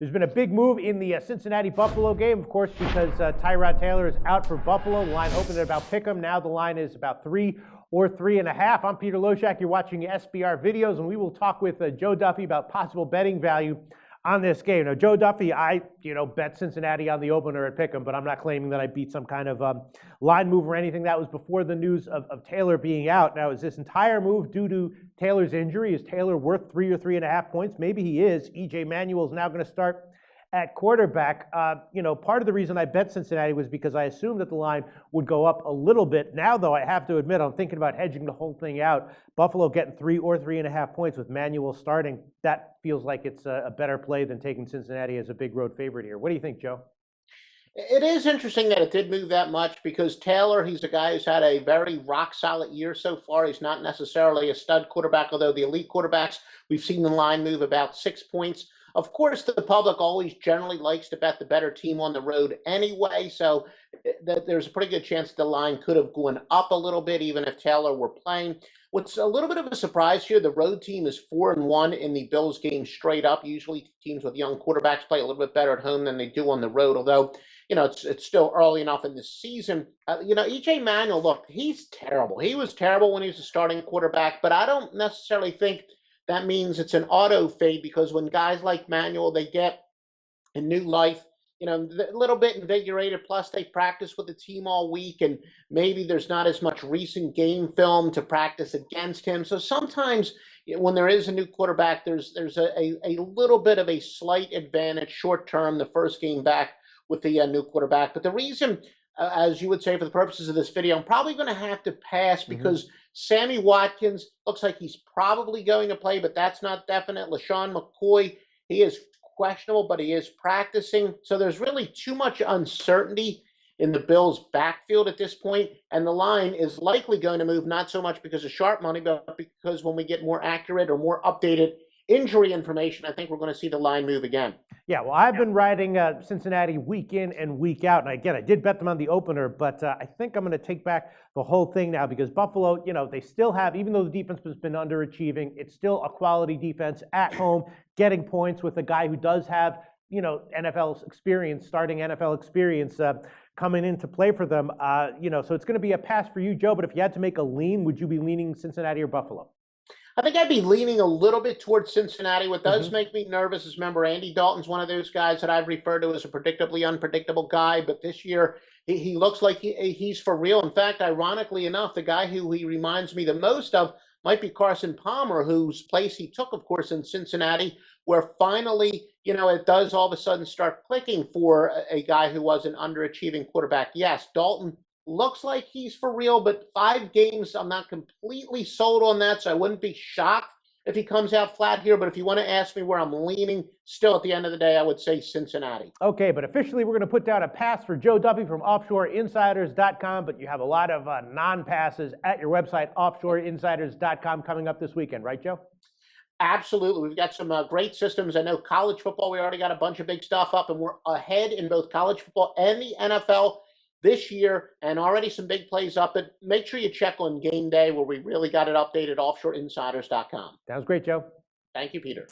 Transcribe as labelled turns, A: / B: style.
A: There's been a big move in the Cincinnati-Buffalo game, of course, because Tyrod Taylor is out for Buffalo. The line opened at about pick'em. Now the line is about 3 or 3.5. I'm Peter Loshak. You're watching SBR videos, and we will talk with Joe Duffy about possible betting value on this game. Now, Joe Duffy, I bet Cincinnati on the opener at pick'em, but I'm not claiming that I beat some kind of line move or anything. That was before the news of Taylor being out. Now, is this entire move due to Taylor's injury? Is Taylor worth 3 or 3.5 points? Maybe he is. E.J. Manuel is now going to start at quarterback. Part of the reason I bet Cincinnati was because I assumed that the line would go up a little bit. Now, though, I have to admit, I'm thinking about hedging the whole thing out. Buffalo getting 3 or 3.5 points with Manuel starting. That feels like it's a better play than taking Cincinnati as a big road favorite here. What do you think, Joe?
B: It is interesting that it did move that much because Taylor, he's a guy who's had a very rock-solid year so far. He's not necessarily a stud quarterback, although the elite quarterbacks, we've seen the line move about 6 points. Of course, the public always generally likes to bet the better team on the road anyway, so there's a pretty good chance the line could have gone up a little bit even if Taylor were playing. What's a little bit of a surprise here, the road team is 4-1 in the Bills game straight up. Usually teams with young quarterbacks play a little bit better at home than they do on the road, although it's still early enough in the season. E.J. Manuel, look, he's terrible. He was terrible when he was a starting quarterback, but I don't necessarily think that means it's an auto fade because when guys like Manuel, they get a new life, a little bit invigorated, plus they practice with the team all week, and maybe there's not as much recent game film to practice against him. So sometimes when there is a new quarterback, there's a little bit of a slight advantage short term, the first game back with the new quarterback. But the reason, as you would say for the purposes of this video, I'm probably going to have to pass because Sammy Watkins looks like he's probably going to play, but that's not definite. LaShawn McCoy, he is questionable, but he is practicing. So there's really too much uncertainty in the Bills' backfield at this point, and the line is likely going to move not so much because of sharp money, but because when we get more accurate or more updated injury information, I think we're going to see the line move again.
A: Yeah, well, I've been riding Cincinnati week in and week out. And again, I did bet them on the opener, but I think I'm going to take back the whole thing now because Buffalo, they still have, even though the defense has been underachieving, it's still a quality defense at home, getting points with a guy who does have, NFL experience, starting NFL experience coming into play for them. So it's going to be a pass for you, Joe, but if you had to make a lean, would you be leaning Cincinnati or Buffalo?
B: I think I'd be leaning a little bit towards Cincinnati. What does make me nervous is, remember, Andy Dalton's one of those guys that I've referred to as a predictably unpredictable guy, but this year he looks like he's for real. In fact, ironically enough, the guy who he reminds me the most of might be Carson Palmer, whose place he took, of course, in Cincinnati, where finally, it does all of a sudden start clicking for a guy who was an underachieving quarterback. Yes, Dalton looks like he's for real, but 5 games, I'm not completely sold on that, so I wouldn't be shocked if he comes out flat here. But if you want to ask me where I'm leaning, still at the end of the day, I would say Cincinnati.
A: Okay, but officially we're going to put down a pass for Joe Duffy from offshoreinsiders.com, but you have a lot of non-passes at your website, offshoreinsiders.com, coming up this weekend, right, Joe?
B: Absolutely. We've got some great systems. I know college football, we already got a bunch of big stuff up, and we're ahead in both college football and the NFL this year, and already some big plays up. But make sure you check on game day where we really got it updated, offshoreinsiders.com.
A: Sounds great, Joe.
B: Thank you, Peter.